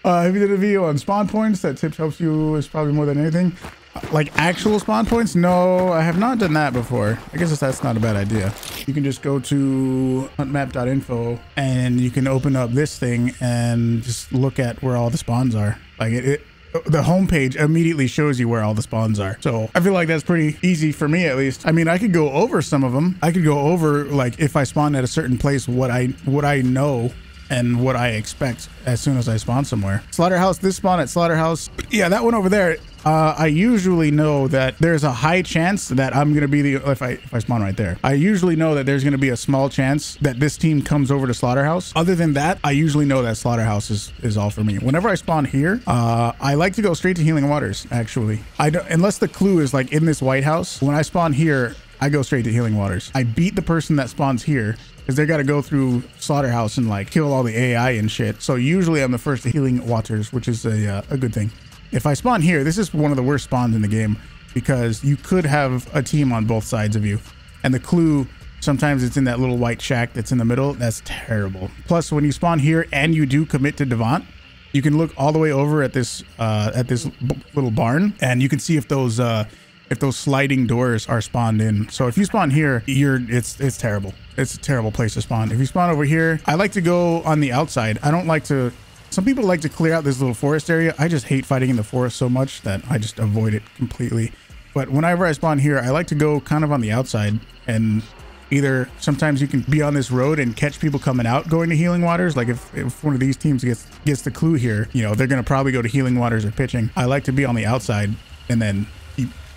If you did a video on spawn points, that tip helps you is probably more than anything. Like actual spawn points? No, I have not done that before. I guess that's not a bad idea. You can just go to huntmap.info and you can open up this thing and just look at where all the spawns are. Like the homepage immediately shows you where all the spawns are. So I feel like that's pretty easy for me, at least. I mean, I could go over some of them. I could go over, like, if I spawn at a certain place, what I know and what I expect as soon as I spawn somewhere. Slaughterhouse, this spawn at Slaughterhouse. Yeah, that one over there. I usually know that there's a high chance that I'm going to be if I spawn right there. I usually know that there's going to be a small chance that this team comes over to Slaughterhouse. Other than that, I usually know that Slaughterhouse is all for me. Whenever I spawn here, I like to go straight to Healing Waters, actually. I don't, unless the clue is like in this White House. When I spawn here, I go straight to Healing Waters. I beat the person that spawns here because they got to go through Slaughterhouse and like kill all the AI and shit. So usually I'm the first to Healing Waters, which is a good thing. If I spawn here, this is one of the worst spawns in the game because you could have a team on both sides of you. And the clue, sometimes it's in that little white shack that's in the middle. That's terrible. Plus, when you spawn here and you do commit to Devant, you can look all the way over at this little barn and you can see if those sliding doors are spawned in. So if you spawn here, it's terrible. It's a terrible place to spawn. If you spawn over here, I like to go on the outside. I don't like to. Some people like to clear out this little forest area. I just hate fighting in the forest so much that I just avoid it completely. But whenever I spawn here, I like to go kind of on the outside, and either sometimes you can be on this road and catch people coming out going to Healing Waters. Like if one of these teams gets the clue here, you know, they're going to probably go to Healing Waters or pitching. I like to be on the outside and then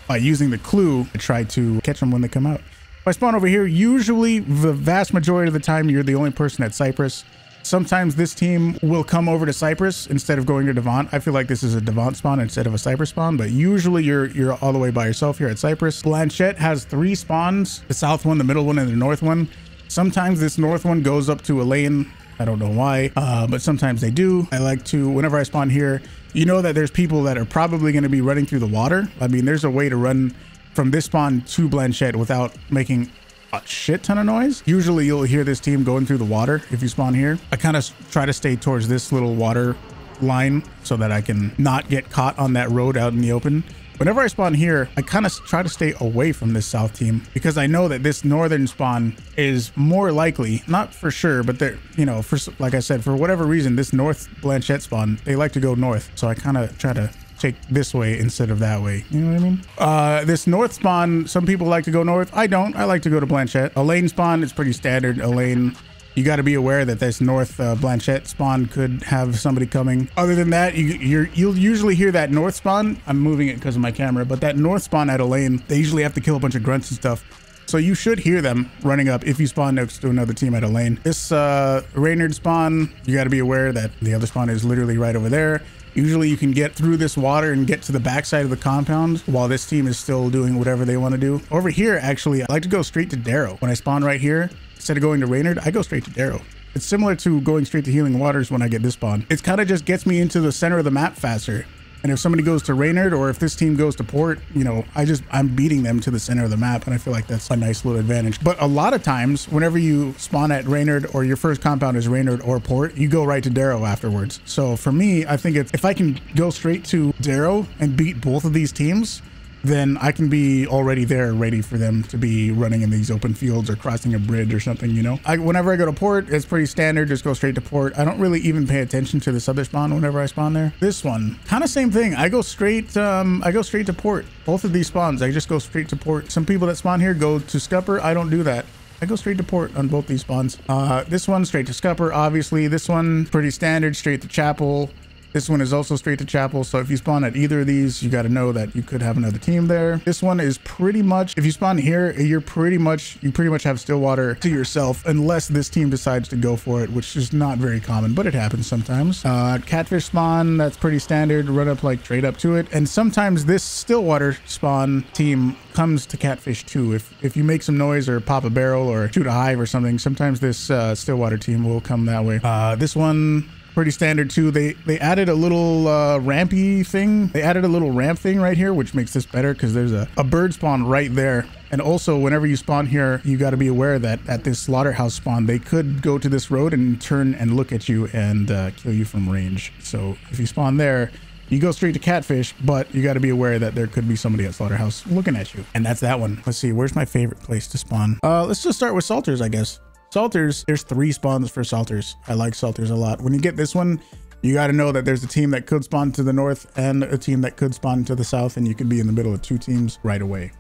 by using the clue to try to catch them when they come out. If I spawn over here, usually the vast majority of the time you're the only person at Cypress. Sometimes this team will come over to Cypress instead of going to Devant. I feel like this is a Devant spawn instead of a Cypress spawn, but usually you're all the way by yourself here at Cypress. Blanchette has 3 spawns, the south one, the middle one, and the north one. Sometimes this north one goes up to a lane. I don't know why, but sometimes they do. I like to, whenever I spawn here, you know that there's people that are probably going to be running through the water. I mean, there's a way to run from this spawn to Blanchette without making a shit ton of noise. Usually you'll hear this team going through the water if you spawn here. I kind of try to stay towards this little water line so that I can not get caught on that road out in the open. Whenever I spawn here, I kind of try to stay away from this south team because I know that this northern spawn is more likely, not for sure, but they're, you know, for, like I said, for whatever reason, this north Blanchette spawn, they like to go north. So I kind of try to take this way instead of that way. You know what I mean? This north spawn, some people like to go north. I don't. I like to go to Blanchette. Elaine spawn is pretty standard. Elaine, you got to be aware that this north Blanchette spawn could have somebody coming. Other than that, you'll usually hear that north spawn. I'm moving it because of my camera, but that north spawn at Elaine, they usually have to kill a bunch of grunts and stuff. So you should hear them running up if you spawn next to another team at Elaine. This Reynard spawn, you got to be aware that the other spawn is literally right over there. Usually you can get through this water and get to the backside of the compound while this team is still doing whatever they want to do. Over here, actually, I like to go straight to Darrow. When I spawn right here, instead of going to Reynard, I go straight to Darrow. It's similar to going straight to Healing Waters when I get this spawn. It kind of just gets me into the center of the map faster. And if somebody goes to Reynard or if this team goes to Port, you know, I'm beating them to the center of the map, and I feel like that's a nice little advantage. But a lot of times, whenever you spawn at Reynard or your first compound is Reynard or Port, you go right to Darrow afterwards. So for me, I think if I can go straight to Darrow and beat both of these teams, then I can be already there ready for them to be running in these open fields or crossing a bridge or something, you know. Whenever I go to Port, it's pretty standard, just go straight to Port. I don't really even pay attention to this other spawn whenever I spawn there. This one, kind of same thing. I go straight to Port. Both of these spawns, I just go straight to Port. Some people that spawn here go to Scupper. I don't do that. I go straight to Port on both these spawns. This one straight to Scupper, obviously. This one pretty standard, straight to Chapel. This one is also straight to Chapel, so if you spawn at either of these, you got to know that you could have another team there. This one is pretty much, if you spawn here, you pretty much have Stillwater to yourself, unless this team decides to go for it, which is not very common, but it happens sometimes. Catfish spawn, that's pretty standard. Run up like straight up to it, and sometimes this Stillwater spawn team comes to Catfish too. If you make some noise or pop a barrel or shoot a hive or something, sometimes this Stillwater team will come that way. This one, pretty standard too. They added a little rampy thing. They added a little ramp thing right here, which makes this better because there's a bird spawn right there. And also, whenever you spawn here, you got to be aware that at this slaughterhouse spawn, they could go to this road and turn and look at you and kill you from range. So if you spawn there, you go straight to catfish, but you got to be aware that there could be somebody at slaughterhouse looking at you. And that's that one. Let's see, where's my favorite place to spawn? Let's just start with salters, I guess. Salters, there's 3 spawns for salters. I like salters a lot. When you get this one, you got to know that there's a team that could spawn to the north and a team that could spawn to the south, and you could be in the middle of 2 teams right away.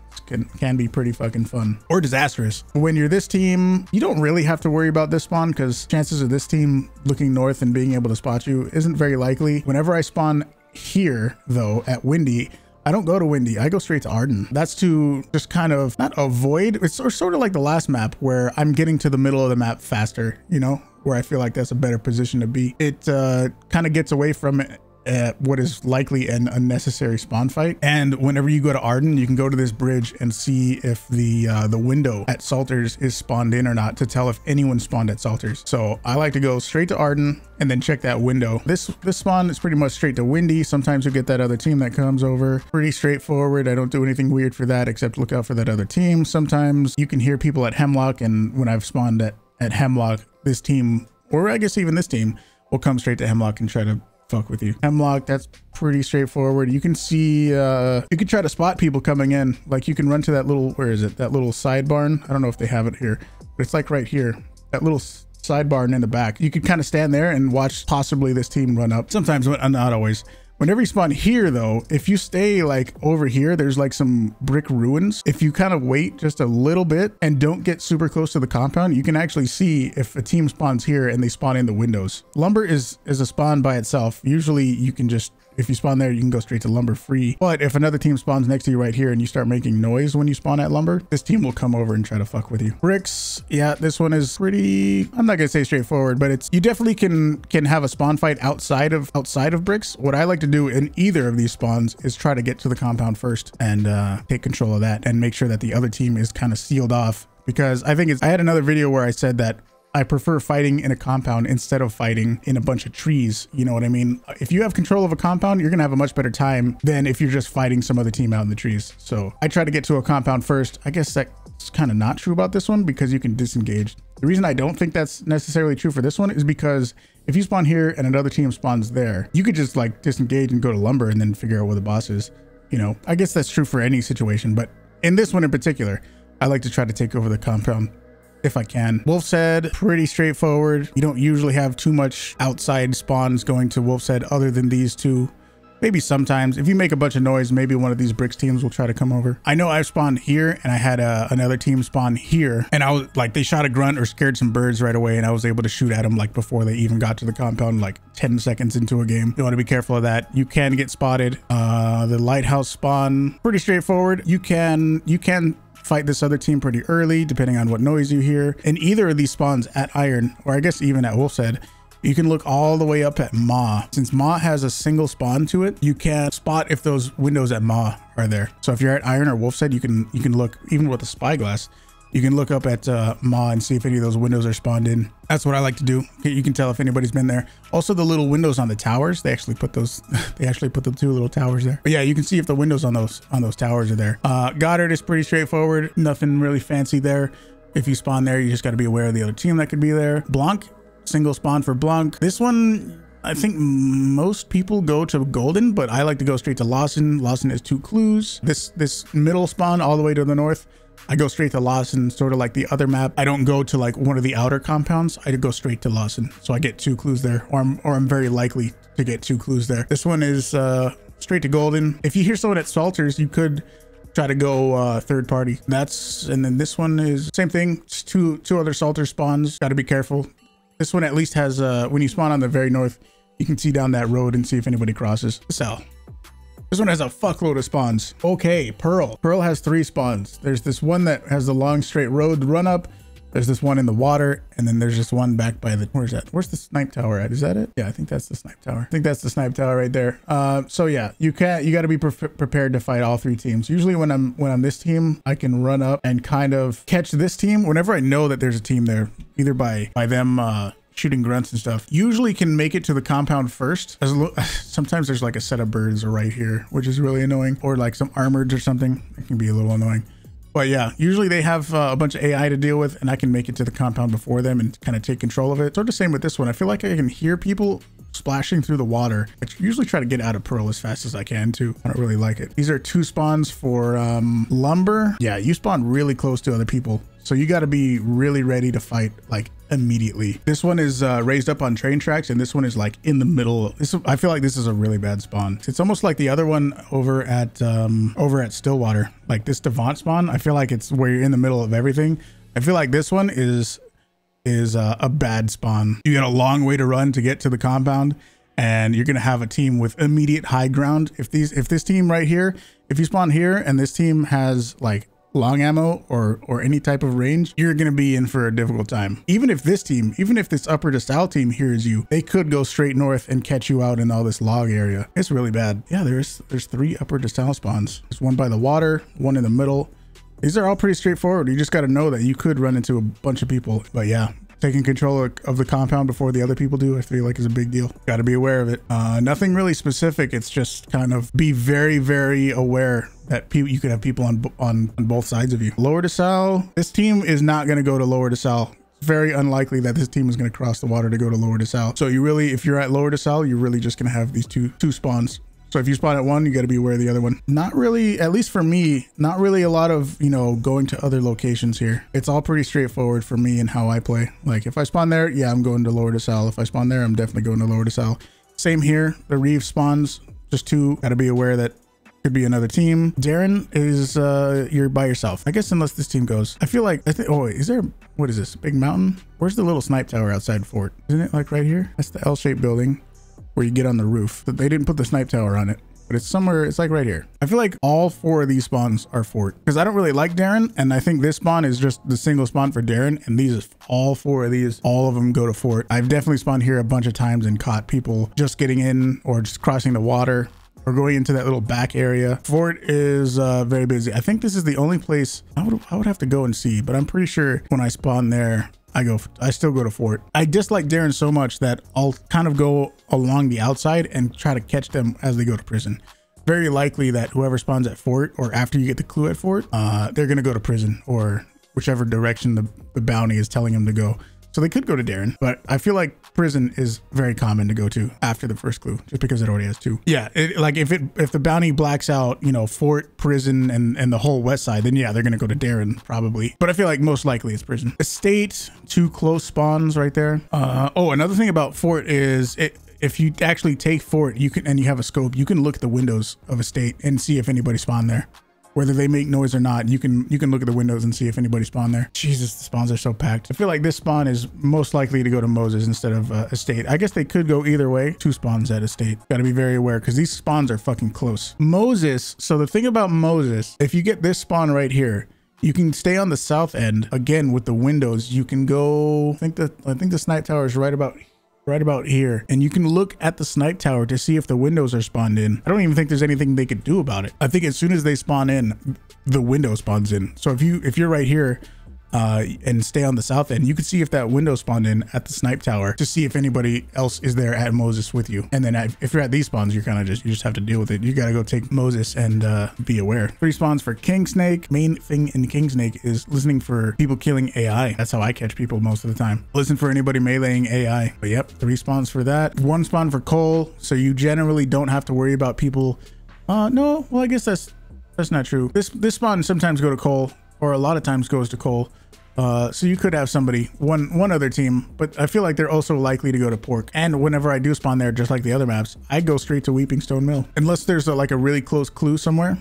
Can be pretty fucking fun or disastrous. When you're this team, you don't really have to worry about this spawn because chances of this team looking north and being able to spot you isn't very likely. Whenever I spawn here though at Windy, I don't go to Windy, I go straight to Arden. That's to just kind of not avoid, it's sort of like the last map where I'm getting to the middle of the map faster, you know, where I feel like that's a better position to be. It kind of gets away from what is likely an unnecessary spawn fight. And whenever you go to Arden, you can go to this bridge and see if the window at Salters is spawned in or not to tell if anyone spawned at Salters. So I like to go straight to Arden and then check that window. This spawn is pretty much straight to Windy. Sometimes you get that other team that comes over. Pretty straightforward. I don't do anything weird for that except look out for that other team. Sometimes you can hear people at Hemlock, and when I've spawned at Hemlock, this team, or I guess even this team, will come straight to Hemlock and try to fuck with you. Hemlock, that's pretty straightforward. You can see you can try to spot people coming in. Like you can run to that little, where is it, that little side barn. I don't know if they have it here, but it's like right here, that little side barn in the back. You could kind of stand there and watch possibly this team run up. Sometimes, not always. Whenever you spawn here though, if you stay like over here, there's like some brick ruins. If you kind of wait just a little bit and don't get super close to the compound, you can actually see if a team spawns here and they spawn in the windows. Lumber is a spawn by itself. Usually you can just, if you spawn there, you can go straight to lumber free. But if another team spawns next to you right here and you start making noise when you spawn at lumber, this team will come over and try to fuck with you. Bricks, yeah, this one is pretty, I'm not gonna say straightforward, but it's, you definitely can have a spawn fight outside of bricks. What I like to do in either of these spawns is try to get to the compound first and take control of that and make sure that the other team is kind of sealed off, because I think I had another video where I said that I prefer fighting in a compound instead of fighting in a bunch of trees. You know what I mean? If you have control of a compound, you're gonna have a much better time than if you're just fighting some other team out in the trees. So I try to get to a compound first. I guess that's kind of not true about this one because you can disengage. The reason I don't think that's necessarily true for this one is because if you spawn here and another team spawns there, you could just like disengage and go to lumber and then figure out where the boss is. You know, I guess that's true for any situation, but in this one in particular, I like to try to take over the compound if I can. Wolf's Head, pretty straightforward. You don't usually have too much outside spawns going to Wolf's Head other than these 2. Maybe sometimes if you make a bunch of noise, maybe one of these bricks teams will try to come over. I know I spawned here and I had another team spawn here, and I was like, they shot a grunt or scared some birds right away, and I was able to shoot at them like before they even got to the compound, like 10 seconds into a game. You want to be careful of that. You can get spotted. The lighthouse spawn, pretty straightforward. You can fight this other team pretty early depending on what noise you hear. In either of these spawns at Iron, or I guess even at Wolf's Head, you can look all the way up at Maw. Since Maw has a single spawn to it, you can spot if those windows at Maw are there. So if you're at Iron or Wolf's Head, you can look, even with a spyglass, you can look up at Maw and see if any of those windows are spawned in. That's what I like to do. You can tell if anybody's been there. Also, the little windows on the towers, they actually put those, they actually put the 2 little towers there. But yeah, you can see if the windows on those towers are there. Goddard is pretty straightforward. Nothing really fancy there. If you spawn there, you just got to be aware of the other team that could be there. Blanc, single spawn for Blanc. This one, I think most people go to Golden, but I like to go straight to Lawson. Lawson has 2 clues. This middle spawn all the way to the north, I go straight to Lawson, sort of like the other map. I don't go to like one of the outer compounds. I go straight to Lawson. So I get 2 clues there, or I'm very likely to get 2 clues there. This one is straight to Golden. If you hear someone at Salters, you could try to go third party. And then this one is same thing. It's two other Salter spawns. Got to be careful. This one at least has, when you spawn on the very north, you can see down that road and see if anybody crosses. DeSalle. This one has a fuckload of spawns. Okay, Pearl. Pearl has 3 spawns. There's this one that has the long straight road run up. There's this one in the water, and then there's this one back by the, where's that? Where's the snipe tower at? Is that it? Yeah, I think that's the snipe tower. I think that's the snipe tower right there. So yeah, you got to be prepared to fight all 3 teams. Usually when I'm this team, I can run up and kind of catch this team whenever I know that there's a team there, either by them shooting grunts and stuff usually can make it to the compound first. Sometimes there's like a set of birds right here, which is really annoying, or like some armored or something. It can be a little annoying. But yeah, usually they have a bunch of AI to deal with, and I can make it to the compound before them and kind of take control of it. Sort of same with this one. I feel like I can hear people splashing through the water. I usually try to get out of Pearl as fast as I can too. I don't really like it. These are 2 spawns for lumber. Yeah, you spawn really close to other people, so you got to be really ready to fight like immediately. This one is raised up on train tracks, and this one is like in the middle. I feel like this is a really bad spawn. It's almost like the other one over at Stillwater, like this Devant spawn. I feel like it's where you're in the middle of everything. I feel like this one is a bad spawn. You got a long way to run to get to the compound, and you're gonna have a team with immediate high ground. If this team right here, if you spawn here and this team has like long ammo or any type of range, you're gonna be in for a difficult time. Even if this upper DeSalle team hears you, they could go straight north and catch you out in all this log area. It's really bad. Yeah, there's 3 upper DeSalle spawns. There's one by the water, one in the middle. These are all pretty straightforward. You just got to know that you could run into a bunch of people. But yeah, taking control of the compound before the other people do, I feel like is a big deal. Got to be aware of it. Nothing really specific. It's just kind of be very, very aware that you could have people on both sides of you. Lower DeSalle, this team is not going to go to Lower DeSalle. It's very unlikely that this team is going to cross the water to go to Lower DeSalle. So if you're at Lower DeSalle, you're really just going to have these two spawns. So if you spawn at one, you got to be aware of the other one. Not really, at least for me, not really a lot of, going to other locations here. It's all pretty straightforward for me and how I play. Like if I spawn there, yeah, I'm going to Lower DeSalle. If I spawn there, I'm definitely going to Lower DeSalle. Same here. The Reeve spawns, just 2. Got to be aware that could be another team. Darren is, you're by yourself. I guess unless this team goes. I feel like, oh wait, what is this? Big mountain? Where's the little snipe tower outside fort? Isn't it like right here? That's the L-shaped building where you get on the roof. They didn't put the snipe tower on it, but it's somewhere. It's like right here. I feel like all 4 of these spawns are fort because I don't really like Darren, and I think this spawn is just the single spawn for Darren, and these all 4 of these, all of them go to fort. I've definitely spawned here a bunch of times and caught people just getting in or just crossing the water or going into that little back area. Fort is very busy. I think this is the only place I would have to go and see, but I'm pretty sure when I spawn there, I still go to fort. I dislike Darren so much that I'll kind of go along the outside and try to catch them as they go to prison. Very likely that whoever spawns at fort or after you get the clue at fort, they're going to go to prison or whichever direction the bounty is telling them to go. So they could go to Darren, but I feel like prison is very common to go to after the first clue, just because it already has 2. Yeah, like if the bounty blacks out, fort, prison, and the whole west side, then yeah, they're gonna go to Darren probably. But I feel like most likely it's prison. Estate, 2 close spawns right there. Oh, another thing about fort is if you actually take fort, you have a scope, you can look at the windows of estate and see if anybody spawned there. Whether they make noise or not, you can look at the windows and see if anybody spawned there. Jesus, the spawns are so packed. I feel like this spawn is most likely to go to Moses instead of estate. I guess they could go either way. 2 spawns at estate. Got to be very aware because these spawns are fucking close. Moses. So the thing about Moses, if you get this spawn right here, you can stay on the south end again with the windows. You can go. I think the snipe tower is right about here, and you can look at the snipe tower to see if the windows are spawned in. I don't even think there's anything they could do about it. I think as soon as they spawn in, the window spawns in. So if you're right here and stay on the south end, you can see if that window spawned in at the snipe tower to see if anybody else is there at Moses with you. And then if you're at these spawns, you're kind of you just have to deal with it. You got to go take Moses and be aware. 3 spawns for King Snake. Main thing in King Snake is listening for people killing AI. That's how I catch people most of the time. Listen for anybody meleeing AI. But yep, 3 spawns for that. 1 spawn for coal. So you generally don't have to worry about people. No, well, I guess that's not true. This spawn sometimes go to coal, or a lot of times goes to coal. So you could have somebody, one other team, but I feel like they're also likely to go to pork. And whenever I do spawn there, just like the other maps, I go straight to Weeping Stone Mill. Unless there's like a really close clue somewhere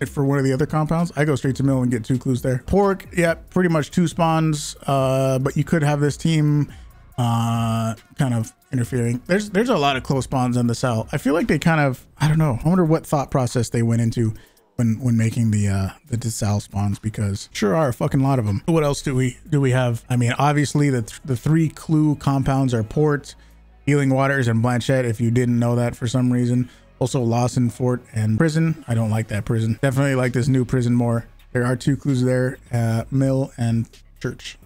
for one of the other compounds, I go straight to mill and get 2 clues there. Pork, yeah, pretty much 2 spawns, but you could have this team kind of interfering. There's a lot of close spawns on the cell. I feel like they kind of, I don't know, I wonder what thought process they went into when making the DeSalle spawns, because sure are a fucking lot of them. What else do we have? I mean, obviously the 3 clue compounds are Port, Healing Waters, and Blanchette, if you didn't know that for some reason. Also Lawson, Fort, and Prison. I don't like that prison. Definitely like this new prison more. There are 2 clues there, Mill and Church.